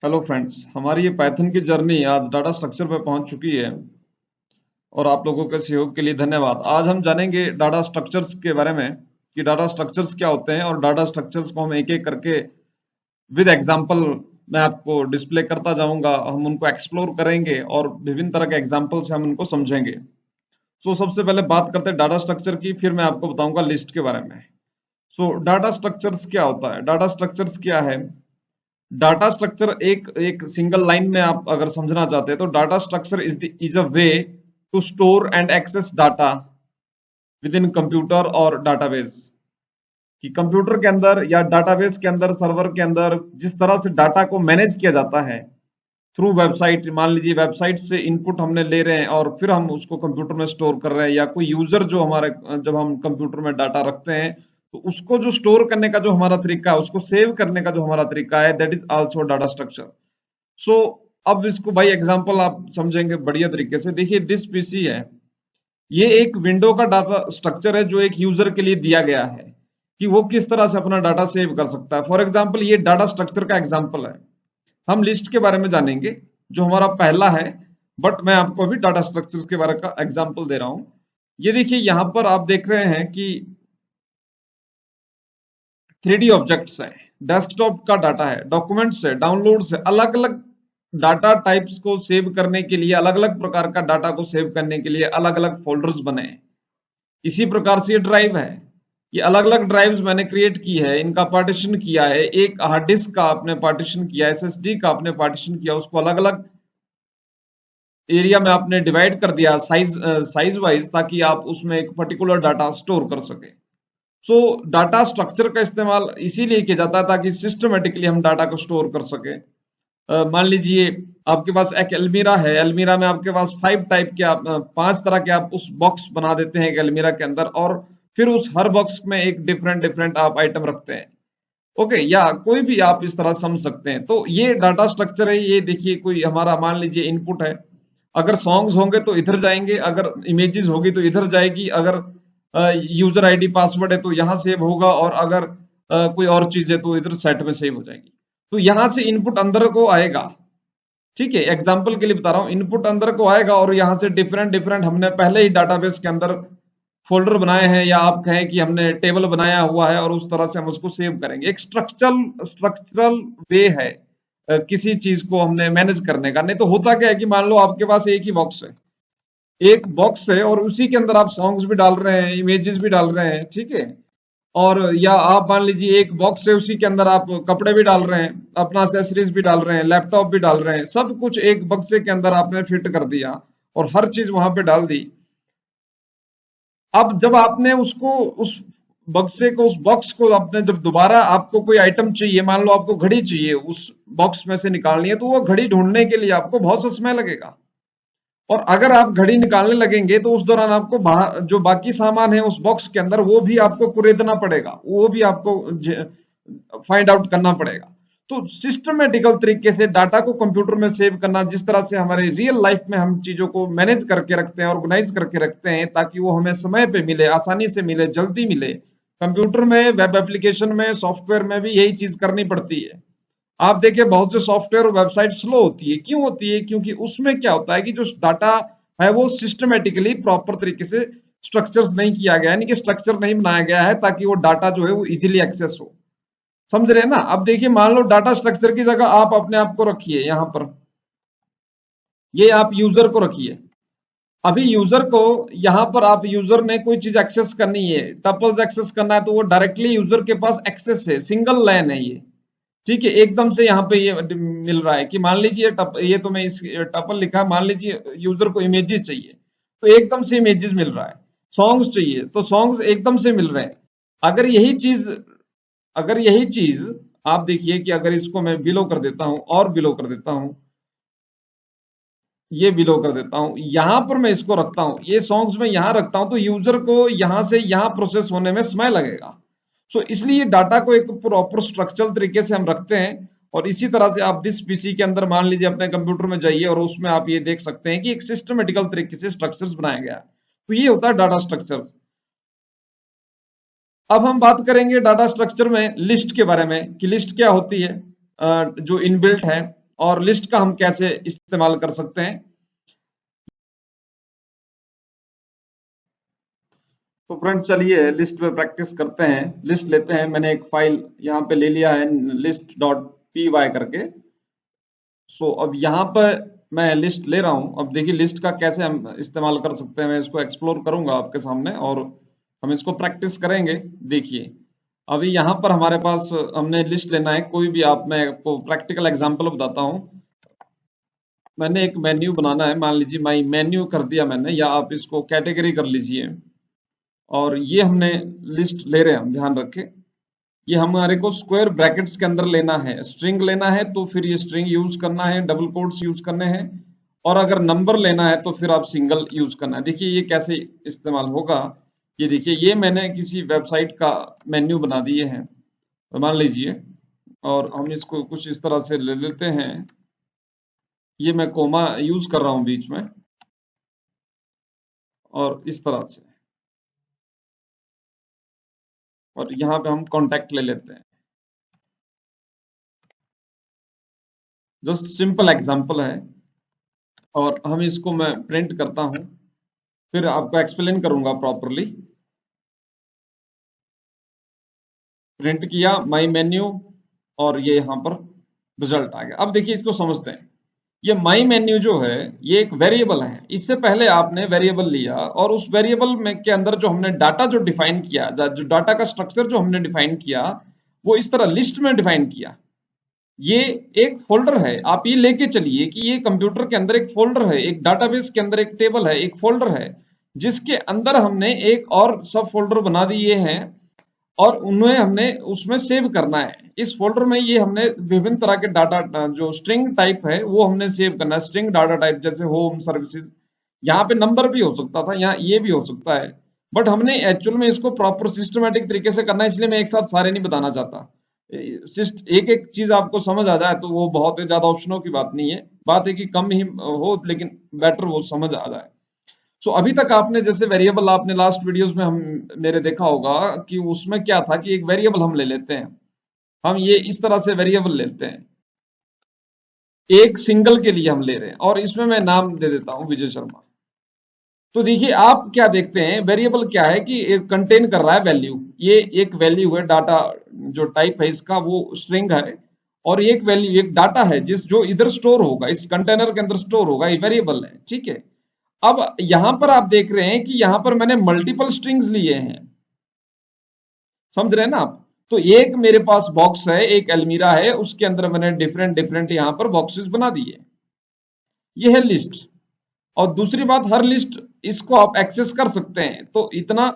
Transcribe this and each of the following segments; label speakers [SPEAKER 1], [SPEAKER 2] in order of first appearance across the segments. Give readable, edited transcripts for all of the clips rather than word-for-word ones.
[SPEAKER 1] Hello friends, हमारी ये Python की जर्नी आज डाटा स्ट्रक्चर पर पहुंच चुकी है और आप लोगों के सहयोग के लिए धन्यवाद। आज हम जानेंगे डाटा स्ट्रक्चर्स के बारे में कि डाटा स्ट्रक्चर्स क्या होते हैं और डाटा स्ट्रक्चर्स को हम एक एक करके विद एग्जांपल मैं आपको डिस्प्ले करता जाऊंगा। हम उनको एक्सप्लोर करेंगे और विभिन्न तरह के एग्जांपल से हम उनको समझेंगे। सबसे पहले बात करते हैं डाटा स्ट्रक्चर की, फिर मैं आपको बताऊंगा लिस्ट के बारे में। डाटा स्ट्रक्चर्स क्या होता है? डाटा स्ट्रक्चर्स क्या है? डाटा स्ट्रक्चर एक एक सिंगल लाइन में आप अगर समझना चाहते हैं तो data structure is a way to store and access data within computer और डाटाबेस। कि कंप्यूटर के अंदर या डाटाबेस के अंदर, सर्वर के अंदर जिस तरह से डाटा को मैनेज किया जाता है थ्रू वेबसाइट। मान लीजिए वेबसाइट से इनपुट हमने ले रहे हैं और फिर हम उसको कंप्यूटर में स्टोर कर रहे हैं, या कोई यूजर जो हमारे जब हम कंप्यूटर में डाटा रखते हैं तो उसको जो स्टोर करने का जो हमारा तरीका है, उसको सेव करने का जो हमारा तरीका है, that is also data structure. So अब इसको भाई एग्जांपल आप समझेंगे बढ़िया तरीके से। देखिए दिस पीसी है, ये एक विंडो का डाटा स्ट्रक्चर है जो एक यूजर के लिए दिया गया है कि वो किस तरह से अपना डाटा सेव कर सकता है। फॉर एग्जाम्पल ये डाटा स्ट्रक्चर का एग्जाम्पल है। हम लिस्ट के बारे में जानेंगे जो हमारा पहला है, बट मैं आपको अभी डाटा स्ट्रक्चर के बारे का एग्जाम्पल दे रहा हूं। ये देखिए यहां पर आप देख रहे हैं कि 3D ऑब्जेक्ट्स है, डेस्कटॉप का डाटा है, डॉक्यूमेंट्स है, डाउनलोड्स है। अलग अलग डाटा टाइप्स को सेव करने के लिए, अलग अलग प्रकार का डाटा को सेव करने के लिए अलग अलग फोल्डर्स बने हैं। इसी प्रकार से ये ड्राइव है, ये अलग अलग ड्राइव्स मैंने क्रिएट की है, इनका पार्टीशन किया है। एक हार्ड डिस्क का आपने पार्टीशन किया, एसएसडी का आपने पार्टीशन किया, उसको अलग अलग एरिया में आपने डिवाइड कर दिया साइज वाइज, ताकि आप उसमें एक पर्टिकुलर डाटा स्टोर कर सके। डाटा स्ट्रक्चर का इस्तेमाल इसीलिए किया जाता है ताकि सिस्टमेटिकली हम डाटा को स्टोर कर सके। मान लीजिए आपके पास एक अलमीरा है, अलमीरा में आपके पास 5 टाइप के आप 5 तरह के आप उस बॉक्स बना देते हैं एक अलमीरा के अंदर, और फिर उस हर बॉक्स में एक डिफरेंट डिफरेंट आप आइटम रखते हैं। ओके, या कोई भी आप इस तरह समझ सकते हैं। तो ये डाटा स्ट्रक्चर है। ये देखिए कोई हमारा मान लीजिए इनपुट है, अगर सॉन्ग्स होंगे तो इधर जाएंगे, अगर इमेजेस होगी तो इधर जाएगी, अगर यूजर आईडी पासवर्ड है तो यहाँ सेव होगा, और अगर कोई और चीज है तो इधर सेट में सेव हो जाएगी। तो यहाँ से इनपुट अंदर को आएगा। ठीक है, एग्जाम्पल के लिए बता रहा हूँ, इनपुट अंदर को आएगा और यहाँ से डिफरेंट डिफरेंट हमने पहले ही डाटाबेस के अंदर फोल्डर बनाए हैं, या आप कहें कि हमने टेबल बनाया हुआ है और उस तरह से हम उसको सेव करेंगे। एक स्ट्रक्चरल वे है किसी चीज को हमने मैनेज करने का। नहीं तो होता क्या है कि मान लो आपके पास एक ही बॉक्स है, एक बॉक्स है और उसी के अंदर आप सॉन्ग्स भी डाल रहे हैं, इमेजेस भी डाल रहे हैं, ठीक है। और या आप मान लीजिए एक बॉक्स है, उसी के अंदर आप कपड़े भी डाल रहे हैं, अपना एक्सेसरीज भी डाल रहे हैं, लैपटॉप भी डाल रहे हैं, सब कुछ एक बक्से के अंदर आपने फिट कर दिया और हर चीज वहां पे डाल दी। अब जब आपने उसको उस बक्से को, उस बॉक्स को आपने जब दोबारा आपको कोई आइटम चाहिए, मान लो आपको घड़ी चाहिए उस बॉक्स में से निकालनी है, तो वो घड़ी ढूंढने के लिए आपको बहुत सा समय लगेगा। और अगर आप घड़ी निकालने लगेंगे तो उस दौरान आपको जो बाकी सामान है उस बॉक्स के अंदर वो भी आपको कुरेदना पड़ेगा, वो भी आपको फाइंड आउट करना पड़ेगा। तो सिस्टमेटिकल तरीके से डाटा को कंप्यूटर में सेव करना, जिस तरह से हमारे रियल लाइफ में हम चीजों को मैनेज करके रखते हैं, ऑर्गेनाइज करके रखते हैं ताकि वो हमें समय पे मिले, आसानी से मिले, जल्दी मिले। कंप्यूटर में, वेब एप्लीकेशन में, सॉफ्टवेयर में भी यही चीज करनी पड़ती है। आप देखिए बहुत से सॉफ्टवेयर और वेबसाइट स्लो होती है। क्यों होती है? क्योंकि उसमें क्या होता है कि जो डाटा है वो सिस्टमेटिकली प्रॉपर तरीके से स्ट्रक्चर्स नहीं किया गया, यानी कि स्ट्रक्चर नहीं बनाया गया है ताकि वो डाटा जो है वो इजीली एक्सेस हो। समझ रहे हैं ना? अब देखिए मान लो डाटा स्ट्रक्चर की जगह आप अपने आप को रखिए यहां पर, ये आप यूजर को रखिए। अभी यूजर को यहां पर, आप यूजर ने कोई चीज एक्सेस करनी है, टपल्स एक्सेस करना है, तो वो डायरेक्टली यूजर के पास एक्सेस है, सिंगल लाइन है ये। ठीक है, एकदम से यहाँ पे ये मिल रहा है कि मान लीजिए ये तो मैं इस टपल लिखा है, मान लीजिए यूजर को इमेजेस चाहिए तो एकदम से इमेजेस मिल रहा है, सॉन्ग्स चाहिए तो सॉन्ग्स एकदम से मिल रहे हैं। अगर यही चीज अगर यही चीज आप देखिए कि अगर इसको मैं बिलो कर देता हूं और बिलो कर देता हूं, ये बिलो कर देता हूं, यहां पर मैं इसको रखता हूं, ये सॉन्ग्स में यहां रखता हूं, तो यूजर को यहां से यहां प्रोसेस होने में समय लगेगा। इसलिए डाटा को एक प्रॉपर स्ट्रक्चरल तरीके से हम रखते हैं। और इसी तरह से आप दिस पीसी के अंदर मान लीजिए अपने कंप्यूटर में जाइए और उसमें आप ये देख सकते हैं कि एक सिस्टमेटिकल तरीके से स्ट्रक्चर्स बनाया गया है। तो ये होता है डाटा स्ट्रक्चर्स। अब हम बात करेंगे डाटा स्ट्रक्चर में लिस्ट के बारे में कि लिस्ट क्या होती है, जो इनबिल्ट है। और लिस्ट का हम कैसे इस्तेमाल कर सकते हैं। तो फ्रेंड्स चलिए लिस्ट पे प्रैक्टिस करते हैं। लिस्ट लेते हैं, मैंने एक फाइल यहाँ पे ले लिया है list.py करके। सो अब यहाँ पर मैं लिस्ट ले रहा हूँ। अब देखिए लिस्ट का कैसे हम इस्तेमाल कर सकते हैं, मैं इसको एक्सप्लोर करूंगा आपके सामने और हम इसको प्रैक्टिस करेंगे। देखिए अभी यहाँ पर हमारे पास हमने लिस्ट लेना है कोई भी, आप मैं आपको प्रैक्टिकल एग्जांपल बताता हूँ। मैंने एक मेन्यू बनाना है, मान लीजिए माई मेन्यू कर दिया मैंने, या आप इसको कैटेगरी कर लीजिए। और ये हमने लिस्ट ले रहे हैं, हम ध्यान रखें ये हमारे को स्क्वायर ब्रैकेट्स के अंदर लेना है। स्ट्रिंग लेना है तो फिर ये स्ट्रिंग यूज करना है, डबल कोट्स यूज करने हैं, और अगर नंबर लेना है तो फिर आप सिंगल यूज करना है। देखिए ये कैसे इस्तेमाल होगा, ये देखिए ये मैंने किसी वेबसाइट का मेन्यू बना दिए हैं मान लीजिए, और हम इसको कुछ इस तरह से ले लेते हैं। ये मैं कोमा यूज कर रहा हूं बीच में, और इस तरह से, और यहाँ पे हम कॉन्टेक्ट ले लेते हैं। जस्ट सिंपल एग्जांपल है, और हम इसको मैं प्रिंट करता हूं, फिर आपको एक्सप्लेन करूंगा प्रॉपरली। प्रिंट किया माई मेन्यू, और ये यहाँ पर रिजल्ट आ गया। अब देखिए इसको समझते हैं। ये माई मेन्यू जो है ये एक वेरिएबल है। इससे पहले आपने वेरिएबल लिया, और उस वेरिएबल में के अंदर जो हमने डाटा जो डिफाइन किया, जो डाटा का स्ट्रक्चर जो हमने डिफाइन किया, वो इस तरह लिस्ट में डिफाइन किया। ये एक फोल्डर है, आप ये लेके चलिए कि ये कंप्यूटर के अंदर एक फोल्डर है, एक डाटाबेस के अंदर एक टेबल है, एक फोल्डर है, जिसके अंदर हमने एक और सब फोल्डर बना दिए हैं, और उन्हें हमने उसमें सेव करना है। इस फोल्डर में ये हमने विभिन्न तरह के डाटा जो स्ट्रिंग टाइप है वो हमने सेव करना है। स्ट्रिंग डाटा टाइप जैसे होम सर्विसेज, यहाँ पे नंबर भी हो सकता था, यहाँ ये भी हो सकता है, बट हमने एक्चुअल में इसको प्रॉपर सिस्टमेटिक तरीके से करना है, इसलिए मैं एक साथ सारे नहीं बताना चाहता। एक एक चीज आपको समझ आ जाए तो वो बहुत ही ज्यादा ऑप्शनों की बात नहीं है, बात है कि कम ही हो लेकिन बेटर वो समझ आ जाए। सो अभी तक आपने जैसे वेरिएबल, आपने लास्ट वीडियोस में हम मेरे देखा होगा कि उसमें क्या था कि एक वेरिएबल हम ले लेते हैं, हम ये इस तरह से वेरिएबल लेते हैं, एक सिंगल के लिए हम ले रहे हैं, और इसमें मैं नाम दे देता हूं विजय शर्मा। तो देखिए आप क्या देखते हैं, वेरिएबल क्या है कि एक कंटेन कर रहा है वैल्यू, ये एक वैल्यू है, डाटा जो टाइप है इसका वो स्ट्रिंग है, और एक वैल्यू एक डाटा है जिस जो इधर स्टोर होगा, इस कंटेनर के अंदर स्टोर होगा, ये वेरिएबल है, ठीक है। अब यहां पर आप देख रहे हैं कि यहां पर मैंने मल्टीपल स्ट्रिंग्स लिए हैं, समझ रहे हैं ना आप। तो एक मेरे पास बॉक्स है, एक अलमीरा है, उसके अंदर मैंने डिफरेंट डिफरेंट यहां पर बॉक्सेस बना दिए, ये है लिस्ट। और दूसरी बात, हर लिस्ट इसको आप एक्सेस कर सकते हैं, तो इतना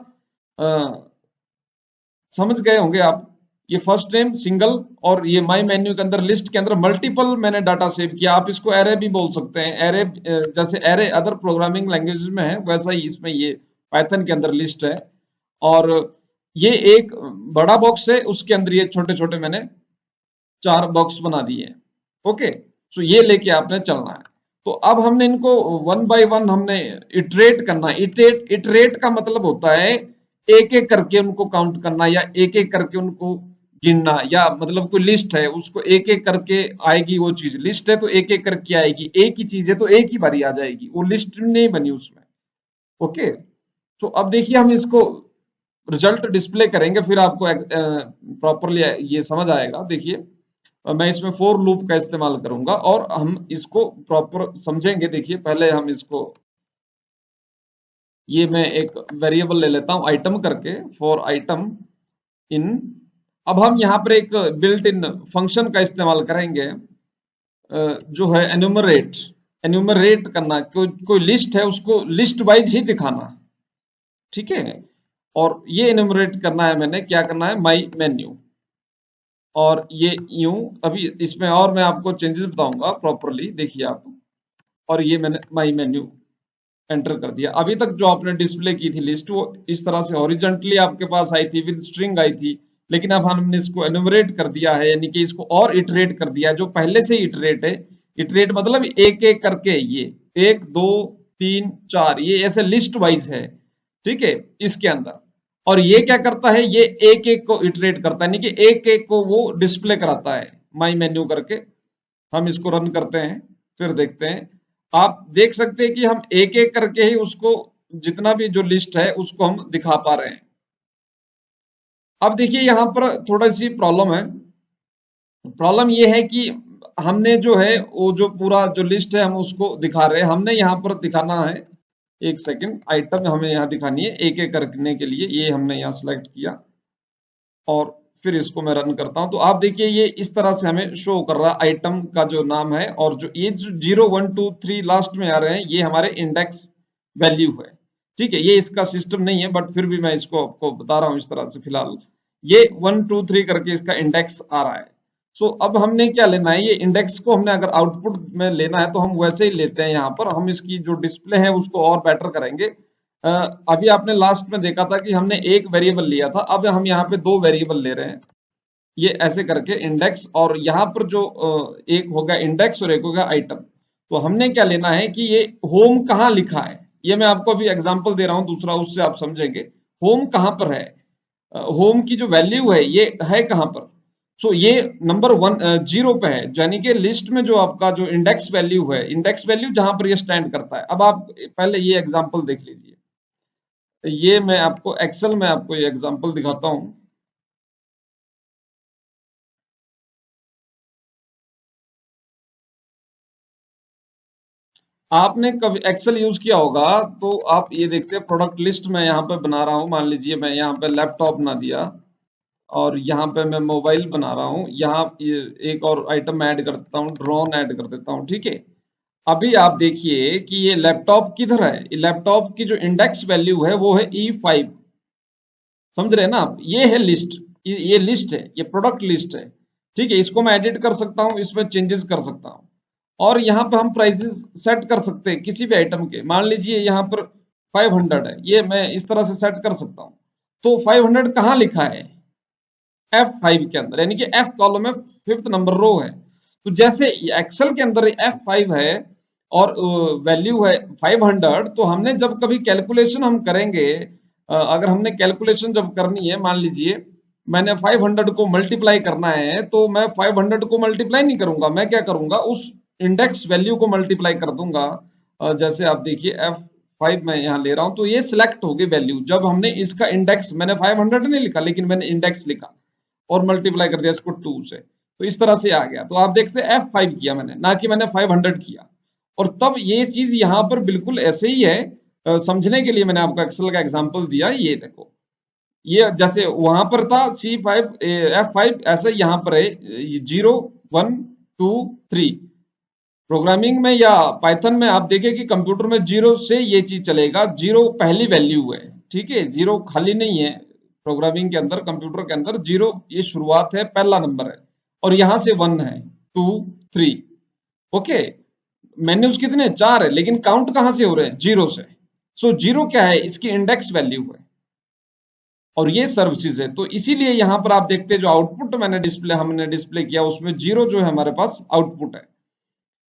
[SPEAKER 1] समझ गए होंगे आप। ये फर्स्ट नेम सिंगल, और ये माई मेन्यू के अंदर लिस्ट के अंदर मल्टीपल मैंने डाटा सेव किया। आप इसको एरे भी बोल सकते हैं, एरे जैसे एरे अदर प्रोग्रामिंग लैंग्वेजेस में है वैसा ही इसमें ये पाइथन के अंदर लिस्ट है। और ये एक बड़ा बॉक्स है, उसके अंदर ये छोटे छोटे मैंने 4 बॉक्स बना दिए हैं। ओके, सो ये लेके आपने चलना है। तो अब हमने इनको वन बाय वन हमने इटरेट करना है। इटरेट का मतलब होता है एक एक करके उनको काउंट करना, या एक एक करके उनको गिनना, या मतलब कोई लिस्ट है उसको एक एक करके आएगी वो चीज। लिस्ट है तो एक एक करके आएगी, एक ही चीज है तो एक ही बारी आ जाएगी, वो लिस्ट नहीं बनी उसमें। ओके, तो अब देखिए हम इसको रिजल्ट डिस्प्ले करेंगे, फिर आपको प्रॉपरली ये समझ आएगा। देखिए मैं इसमें फोर लूप का इस्तेमाल करूंगा और हम इसको प्रॉपर समझेंगे। देखिए पहले हम इसको, ये मैं एक वेरिएबल ले लेता हूं आइटम करके, फॉर आइटम इन। अब हम यहाँ पर एक बिल्ट इन फंक्शन का इस्तेमाल करेंगे जो है एन्यूमरेट। एन्यूमरेट करना, कोई लिस्ट है उसको लिस्ट वाइज ही दिखाना, ठीक है। और ये एन्यूमरेट करना है, मैंने क्या करना है, माई मेन्यू, और ये यूं। अभी इसमें और मैं आपको चेंजेस बताऊंगा प्रॉपरली, देखिए आप। और ये मैंने माई मेन्यू एंटर कर दिया। अभी तक जो आपने डिस्प्ले की थी लिस्ट, वो इस तरह से हॉरिजॉन्टली आपके पास आई थी, विद स्ट्रिंग आई थी, लेकिन अब हमने इसको एन्यूमरेट कर दिया है, यानी कि इसको और इटरेट कर दिया, जो पहले से इटरेट है। इटरेट मतलब एक एक करके, ये 1 2 3 4 ये ऐसे लिस्ट वाइज है, ठीक है, इसके अंदर। और ये क्या करता है, ये एक एक को इटरेट करता है, यानी कि एक एक को वो डिस्प्ले कराता है माई मेन्यू करके। हम इसको रन करते हैं, फिर देखते हैं। आप देख सकते हैं कि हम एक एक करके ही उसको, जितना भी जो लिस्ट है उसको हम दिखा पा रहे हैं। अब देखिए यहाँ पर थोड़ा सी प्रॉब्लम है। प्रॉब्लम ये है कि हमने जो है वो जो पूरा जो लिस्ट है हम उसको दिखा रहे हैं, हमने यहाँ पर दिखाना है, एक सेकंड, आइटम हमें यहाँ दिखानी है एक एक करने के लिए। ये हमने यहाँ सिलेक्ट किया और फिर इसको मैं रन करता हूं, तो आप देखिए ये इस तरह से हमें शो कर रहा है आइटम का जो नाम है, और जो ये जो 0 1 2 3 लास्ट में आ रहे हैं ये हमारे इंडेक्स वैल्यू है। ठीक है, ये इसका सिस्टम नहीं है बट फिर भी मैं इसको आपको बता रहा हूं इस तरह से। फिलहाल ये 1 2 3 करके इसका इंडेक्स आ रहा है। सो अब हमने क्या लेना है, ये इंडेक्स को हमने अगर आउटपुट में लेना है तो हम वैसे ही लेते हैं। यहाँ पर हम इसकी जो डिस्प्ले है उसको और बेटर करेंगे। अभी आपने लास्ट में देखा था कि हमने एक वेरिएबल लिया था, अब हम यहाँ पे दो वेरिएबल ले रहे हैं, ये ऐसे करके इंडेक्स, और यहाँ पर जो एक होगा इंडेक्स और एक होगा आइटम। तो हमने क्या लेना है कि ये होम कहाँ लिखा है, ये मैं आपको अभी एग्जांपल दे रहा हूं दूसरा, उससे आप समझेंगे होम कहाँ पर है। होम की जो वैल्यू है ये है कहाँ पर। सो ये नंबर 0 पे है, यानी कि लिस्ट में जो आपका जो इंडेक्स वैल्यू है, इंडेक्स वैल्यू जहां पर ये स्टैंड करता है। अब आप पहले ये एग्जांपल देख लीजिए, ये मैं आपको एक्सेल में आपको ये एग्जांपल दिखाता हूं। आपने कभी एक्सेल यूज किया होगा तो आप ये देखते हैं प्रोडक्ट लिस्ट में यहाँ पे बना रहा हूँ, मान लीजिए मैं यहाँ पे लैपटॉप बना दिया और यहाँ पे मैं मोबाइल बना रहा हूँ, यहाँ एक और आइटम ऐड कर देता हूँ, ड्रोन ऐड कर देता हूँ। ठीक है, अभी आप देखिए कि ये लैपटॉप किधर है, लैपटॉप की जो इंडेक्स वैल्यू है वो है E5। समझ रहे हैं ना आप, ये है लिस्ट, ये लिस्ट है, ये प्रोडक्ट लिस्ट है। ठीक है, इसको मैं एडिट कर सकता हूँ, इसमें चेंजेस कर सकता हूँ, और यहाँ पे हम प्राइसेस सेट कर सकते हैं किसी भी आइटम के। मान लीजिए यहाँ पर 500 है, ये मैं इस तरह से सेट कर सकता हूँ। तो 500 कहाँ लिखा है, F5 के अंदर, यानी कि F कॉलम में 5th नंबर रो है। तो जैसे एक्सेल के अंदर F5 है और वैल्यू है 500, तो हमने जब कभी कैलकुलेशन हम करेंगे, अगर हमने कैलकुलेशन जब करनी है, मान लीजिए मैंने 500 को मल्टीप्लाई करना है, तो मैं 500 को मल्टीप्लाई नहीं करूंगा, मैं क्या करूंगा उस इंडेक्स वैल्यू को मल्टीप्लाई कर दूंगा। जैसे आप देखिए F5 मैं यहाँ ले रहा हूं, तो ये सिलेक्ट होगी वैल्यू जब हमने इसका इंडेक्स, मैंने 500 नहीं लिखा लेकिन मैंने इंडेक्स लिखा और मल्टीप्लाई कर दिया इसको 2 से, तो इस तरह से आ गया। तो आप देखते हैं F5 किया मैंने, ना कि मैंने 500 किया। और तब ये चीज यहाँ पर बिल्कुल ऐसे ही है, समझने के लिए मैंने आपको एक्सेल का एग्जांपल दिया। ये देखो, ये जैसे वहां पर था C5 F5, ऐसे यहाँ पर है 0 1 2 3। प्रोग्रामिंग में या पाइथन में आप देखें कि कंप्यूटर में 0 से ये चीज चलेगा, 0 पहली वैल्यू है। ठीक है, 0 खाली नहीं है, प्रोग्रामिंग के अंदर, कंप्यूटर के अंदर 0 ये शुरुआत है, पहला नंबर है, और यहां से 1 है 2 3। ओके, मेन्यूज कितने, 4 है, लेकिन काउंट कहां से हो रहे हैं, 0 से। सो 0 क्या है, इसकी इंडेक्स वैल्यू है, और ये सर्विसेज है। तो इसीलिए यहां पर आप देखते हैं जो आउटपुट हमने डिस्प्ले किया उसमें 0 जो है हमारे पास आउटपुट है।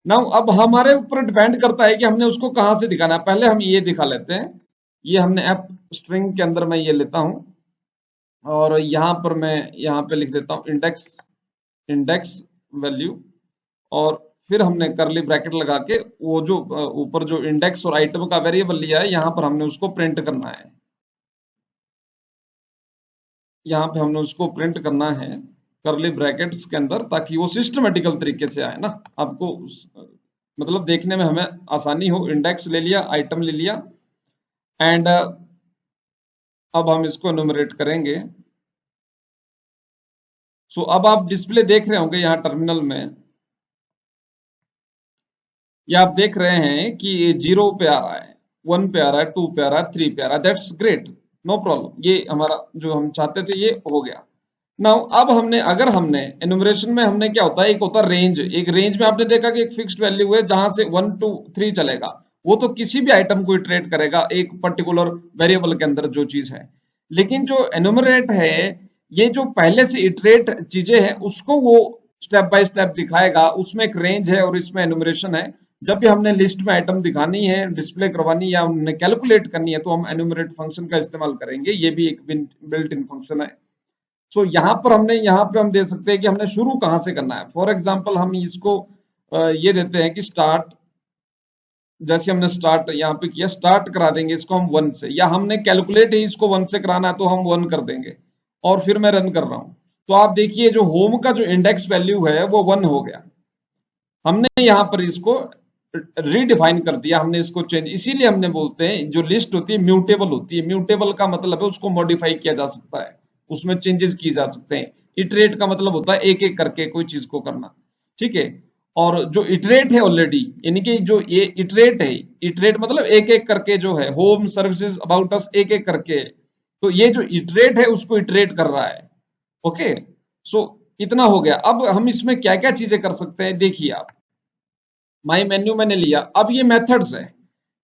[SPEAKER 1] नाउ अब हमारे ऊपर डिपेंड करता है कि हमने उसको कहां से दिखाना है। पहले हम ये दिखा लेते हैं, ये हमने एफ स्ट्रिंग के अंदर मैं ये लेता हूं, और यहां पर मैं यहाँ पे लिख देता हूं इंडेक्स, इंडेक्स वैल्यू, और फिर हमने करली ब्रैकेट लगा के वो जो ऊपर जो इंडेक्स और आइटम का वेरिएबल लिया है यहाँ पर हमने उसको प्रिंट करना है, यहाँ पे हमने उसको प्रिंट करना है करली ब्रैकेट्स के अंदर, ताकि वो सिस्टमेटिकल तरीके से आए ना आपको, मतलब देखने में हमें आसानी हो। इंडेक्स ले लिया, आइटम ले लिया, एंड अब हम इसको एनुमरेट करेंगे। सो अब आप डिस्प्ले देख रहे होंगे यहाँ टर्मिनल में, ये आप देख रहे हैं कि ये 0 पे आ रहा है, 1 पे आ रहा है, 2 पे आ रहा है, 3 पे आ रहा है। दैट्स ग्रेट, नो प्रॉब्लम, ये हमारा जो हम चाहते थे ये हो गया। नाउ अब हमने, अगर हमने एनुमरेशन में हमने क्या होता है, एक होता है रेंज, एक रेंज में आपने देखा कि एक फिक्स्ड वैल्यू है जहां से 1 2 3 चलेगा, वो तो किसी भी आइटम को इटरेट करेगा एक पर्टिकुलर वेरिएबल के अंदर जो चीज है। लेकिन जो एनुमरेट है, ये जो पहले से इटरेट चीजें हैं उसको वो स्टेप बाय स्टेप दिखाएगा, उसमें एक रेंज है और इसमें एनुमरेशन है। जब भी हमने लिस्ट में आइटम दिखानी है, डिस्प्ले करवानी या हमने कैलकुलेट करनी है, तो हम एनुमरेट फंक्शन का इस्तेमाल करेंगे, ये भी एक बिल्ट इन फंक्शन है। सो यहाँ पर हमने, यहाँ पे हम दे सकते हैं कि हमने शुरू कहाँ से करना है। फॉर एग्जाम्पल हम इसको ये देते हैं कि स्टार्ट, जैसे हमने स्टार्ट यहाँ पे किया, स्टार्ट करा देंगे इसको हम 1 से, या हमने कैलकुलेट ही इसको 1 से कराना है तो हम 1 कर देंगे और फिर मैं रन कर रहा हूं। तो आप देखिए जो होम का जो इंडेक्स वैल्यू है वो 1 हो गया। हमने यहाँ पर इसको रीडिफाइन कर दिया, हमने इसको चेंज, इसीलिए हमने बोलते हैं जो लिस्ट होती है म्यूटेबल होती है। म्यूटेबल का मतलब है उसको मॉडिफाई किया जा सकता है, उसमें चेंजेस किए जा सकते हैं। इटरेट का मतलब होता है एक एक करके कोई चीज को करना, ठीक है। और जो इटरेट है ऑलरेडी, यानी कि जो ये इटरेट है, इटरेट मतलब एक एक करके जो है, होम सर्विसेज अबाउट अस एक एक करके, तो ये जो इटरेट है उसको इटरेट कर रहा है। ओके, सो इतना हो गया। अब हम इसमें क्या क्या चीजें कर सकते हैं, देखिए आप, माई मेन्यू मैंने लिया। अब ये मेथड्स है,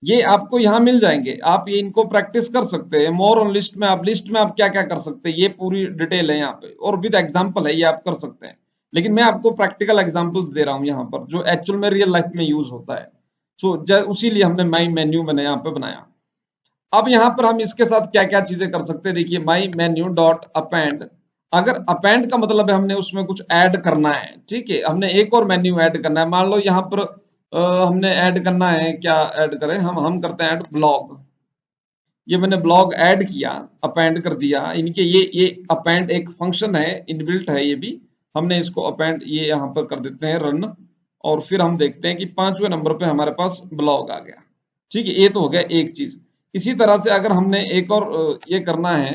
[SPEAKER 1] ये आपको यहाँ मिल जाएंगे, आप ये इनको प्रैक्टिस कर सकते हैं। मोर ऑन लिस्ट में, आप लिस्ट में आप क्या क्या कर सकते हैं ये पूरी डिटेल है यहाँ पे, और विद एग्जांपल है, ये आप कर सकते हैं। लेकिन मैं आपको प्रैक्टिकल एग्जांपल्स दे रहा हूँ यहाँ पर जो एक्चुअल में रियल लाइफ में यूज होता है। सो उसी लिए हमने माई मेन्यू मैंने यहाँ पे बनाया। अब यहाँ पर हम इसके साथ क्या क्या चीजें कर सकते हैं, देखिए माई मेन्यू डॉट अपेंड। अगर अपेंड का मतलब है हमने उसमें कुछ ऐड करना है, ठीक है, हमने एक और मेन्यू ऐड करना है। मान लो यहाँ पर हमने ऐड करना है, क्या ऐड करें, हम करते हैं ऐड ब्लॉग। ये मैंने ब्लॉग ऐड किया, अपेंड कर दिया। इनके ये अपेंड एक फंक्शन है, इनबिल्ट है ये भी। हमने इसको अपेंड ये यहाँ पर कर देते हैं रन, और फिर हम देखते हैं कि 5वें नंबर पे हमारे पास ब्लॉग आ गया। ठीक है, ये तो हो गया एक चीज। इसी तरह से अगर हमने एक और ये करना है,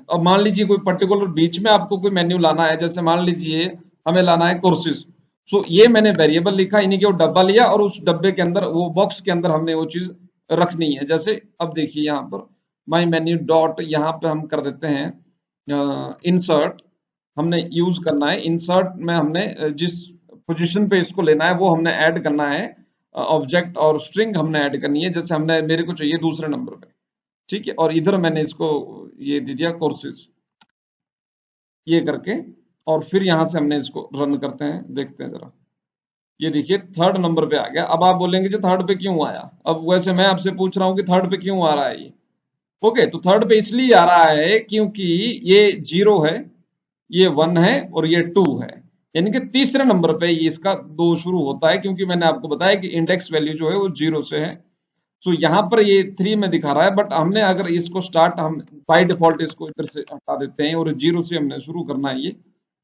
[SPEAKER 1] अब मान लीजिए कोई पर्टिकुलर बीच में आपको कोई मेन्यू लाना है, जैसे मान लीजिए हमें लाना है कोर्सेज। सो ये मैंने वेरिएबल लिखा, यानी कि वो डब्बा लिया और उस डब्बे के अंदर, वो बॉक्स के अंदर हमने वो चीज रखनी है। जैसे अब देखिए यहाँ पर माई मेन्यू डॉट, यहाँ पे हम कर देते हैं इंसर्ट। हमने यूज करना है इंसर्ट में, हमने जिस पोजीशन पे इसको लेना है वो हमने ऐड करना है ऑब्जेक्ट, और स्ट्रिंग हमने ऐड करनी है। जैसे हमने, मेरे को चाहिए दूसरे नंबर पे, ठीक है, और इधर मैंने इसको ये दे दिया कोर्सेज, ये करके, और फिर यहां से हमने इसको रन करते हैं, देखते हैं जरा। ये देखिए थर्ड नंबर पे आ गया। अब आप बोलेंगे जी थर्ड पे क्यों आया, अब वैसे मैं आपसे पूछ रहा हूँ कि थर्ड पे क्यों आ रहा है ये। ओके, तो थर्ड पे इसलिए आ रहा है क्योंकि ये 0 है, ये 1 है और ये 2 है, यानी कि तीसरे नंबर पे ये इसका 2 शुरू होता है, क्योंकि मैंने आपको बताया कि इंडेक्स वैल्यू जो है वो 0 से है। सो यहाँ पर ये 3 में दिखा रहा है, बट हमने अगर इसको स्टार्ट, हम बाय डिफॉल्ट इसको इधर से हटा देते हैं और 0 से हमने शुरू करना है ये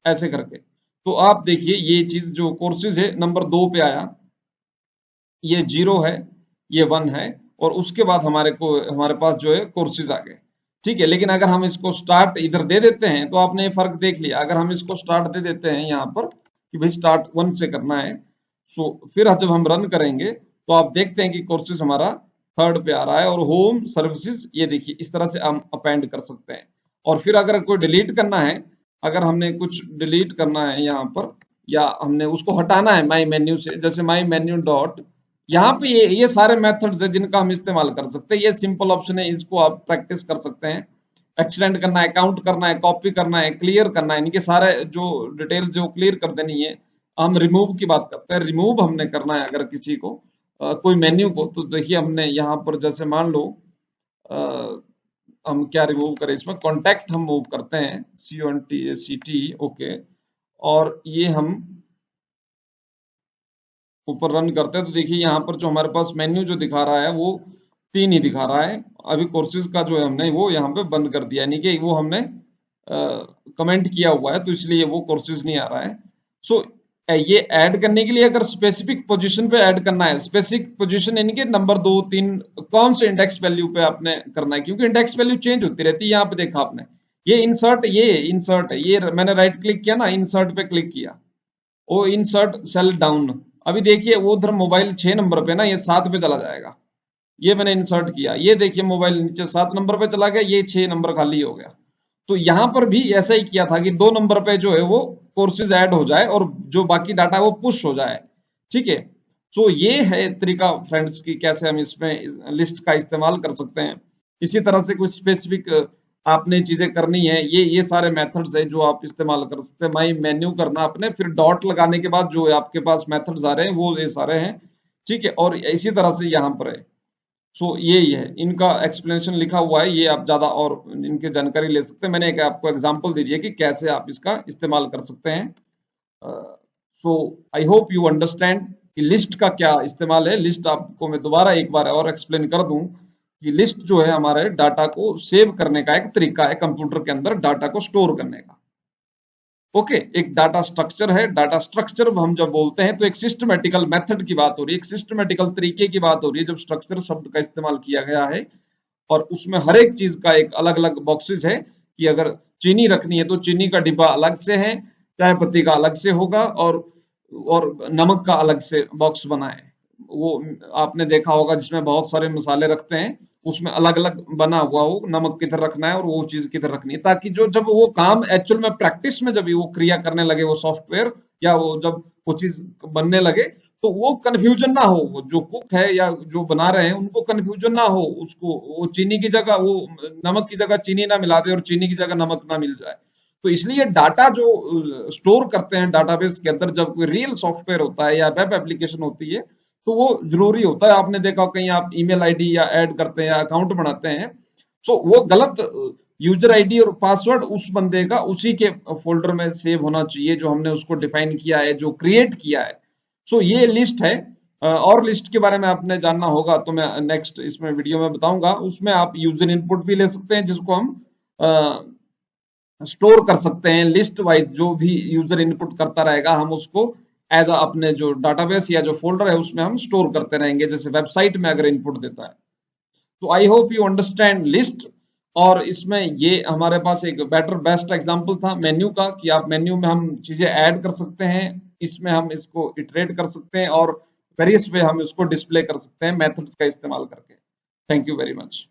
[SPEAKER 1] ऐसे करके। तो आप देखिए ये चीज जो कोर्सेज है नंबर 2 पे आया, ये 0 है, ये 1 है, और उसके बाद हमारे पास जो है कोर्सेज आ गए। ठीक है, लेकिन अगर हम इसको स्टार्ट इधर दे देते हैं, तो आपने ये फर्क देख लिया। अगर हम इसको स्टार्ट दे देते हैं यहाँ पर कि भाई स्टार्ट 1 से करना है, सो फिर जब हम रन करेंगे तो आप देखते हैं कि कोर्सेज हमारा थर्ड पे आ रहा है, और होम सर्विसेज ये देखिए इस तरह से हम अपेंड कर सकते हैं। और फिर अगर कोई डिलीट करना है, अगर हमने कुछ डिलीट करना है यहाँ पर, या हमने उसको हटाना है माई मेन्यू से, जैसे माई मेन्यू डॉट, यहाँ पे ये सारे मेथड्स है जिनका हम इस्तेमाल कर सकते हैं। ये सिंपल ऑप्शन है, इसको आप प्रैक्टिस कर सकते हैं। एक्सटेंड करना है, काउंट करना है, कॉपी करना है, क्लियर करना है, इनके सारे जो डिटेल्स जो क्लियर कर देनी है। हम रिमूव की बात करते हैं, रिमूव हमने करना है अगर किसी को कोई मेन्यू को, तो देखिए हमने यहाँ पर जैसे मान लो अ, हम क्या रिमूव करें, इसमें कॉन्टैक्ट हम मूव करते हैं, CONTACT, ओके, और ये हम ऊपर रन करते हैं तो देखिए यहाँ पर जो हमारे पास मेन्यू जो दिखा रहा है वो 3 ही दिखा रहा है। अभी कोर्सेज का जो है हमने वो यहाँ पे बंद कर दिया, यानी कि वो हमने कमेंट किया हुआ है, तो इसलिए वो कोर्सेज नहीं आ रहा है। सो ये ऐड करने के लिए अगर स्पेसिफिक पोजीशन पे ऐड करना है, स्पेसिफिक पोजीशन यानी कि नंबर 2, 3 कौन से इंडेक्स वैल्यू पे आपने करना है, क्योंकि इंडेक्स वैल्यू चेंज होती रहती है। यहाँ पे देखा आपने ये इंसर्ट है, ये मैंने राइट क्लिक किया ना, इंसर्ट पे क्लिक किया, वो इंसर्ट सेल डाउन। अभी देखिए वो उधर मोबाइल 6 नंबर पे ना, ये 7 पे चला जाएगा। ये मैंने इंसर्ट किया, ये देखिए मोबाइल नीचे 7 नंबर पे चला गया, ये 6 नंबर खाली हो गया। तो यहाँ पर भी ऐसा ही किया था कि 2 नंबर पे जो है वो कोर्सेज ऐड हो जाए और जो बाकी डाटा है वो पुश हो जाए। ठीक है, तो ये है तरीका फ्रेंड्स की कैसे हम इसमें लिस्ट का इस्तेमाल कर सकते हैं। इसी तरह से कुछ स्पेसिफिक आपने चीजें करनी है, ये सारे मेथड्स है जो आप इस्तेमाल कर सकते हैं। माई मेन्यू करना आपने, फिर डॉट लगाने के बाद जो आपके पास मेथड्स आ रहे हैं वो ये सारे हैं। ठीक है, और इसी तरह से यहाँ पर है। सो यही है, इनका एक्सप्लेनेशन लिखा हुआ है, ये आप ज्यादा और इनकी जानकारी ले सकते हैं। मैंने एक आपको एग्जांपल दे दिया कि कैसे आप इसका इस्तेमाल कर सकते हैं। सो आई होप यू अंडरस्टैंड कि लिस्ट का क्या इस्तेमाल है। लिस्ट आपको मैं दोबारा एक बार और एक्सप्लेन कर दूं कि लिस्ट जो है हमारे डाटा को सेव करने का एक तरीका है, कंप्यूटर के अंदर डाटा को स्टोर करने का। ओके, एक डाटा स्ट्रक्चर है। डाटा स्ट्रक्चर हम जब बोलते हैं तो एक सिस्टमेटिकल मेथड की बात हो रही है, एक सिस्टमेटिकल तरीके की बात हो रही है जब स्ट्रक्चर शब्द का इस्तेमाल किया गया है। और उसमें हर एक चीज का एक अलग अलग बॉक्सेस है कि अगर चीनी रखनी है तो चीनी का डिब्बा अलग से है, चाय पत्ती का अलग से होगा, और नमक का अलग से बॉक्स बना है। वो आपने देखा होगा जिसमें बहुत सारे मसाले रखते हैं, उसमें अलग अलग बना हुआ हो नमक किधर रखना है और वो चीज किधर रखनी है, ताकि जो जब वो काम एक्चुअल में प्रैक्टिस में जब वो क्रिया करने लगे वो सॉफ्टवेयर, या वो जब वो चीज बनने लगे, तो वो कंफ्यूजन ना हो, वो जो कुक है या जो बना रहे हैं उनको कंफ्यूजन ना हो, उसको वो चीनी की जगह वो नमक की जगह चीनी ना मिला दे और चीनी की जगह नमक ना मिल जाए। तो इसलिए डाटा जो स्टोर करते हैं डाटाबेस के अंदर, जब कोई रियल सॉफ्टवेयर होता है या वेब एप्लीकेशन होती है, तो वो जरूरी होता है। आपने देखा हो कहीं आप ईमेल आईडी या ऐड करते हैं या अकाउंट बनाते हैं, तो वो गलत यूजर आईडी और पासवर्ड उस बंदे का उसी के फोल्डर में सेव होना चाहिए जो हमने उसको डिफाइन किया है, जो क्रिएट किया है। सो ये लिस्ट है। और लिस्ट के बारे में आपने जानना होगा तो मैं नेक्स्ट इसमें वीडियो में बताऊंगा। उसमें आप यूजर इनपुट भी ले सकते हैं जिसको हम स्टोर कर सकते हैं। लिस्ट वाइज जो भी यूजर इनपुट करता रहेगा हम उसको एज अपने जो डाटाबेस या जो फोल्डर है उसमें हम स्टोर करते रहेंगे, जैसे वेबसाइट में अगर इनपुट देता है। तो I hope you understand list. और इसमें ये हमारे पास एक बेटर बेस्ट एग्जांपल था मेन्यू का, कि आप मेन्यू में हम चीजें ऐड कर सकते हैं, इसमें हम इसको इटरेट कर सकते हैं और वेरियस वे हम इसको डिस्प्ले कर सकते हैं मेथड्स का इस्तेमाल करके। Thank you very much.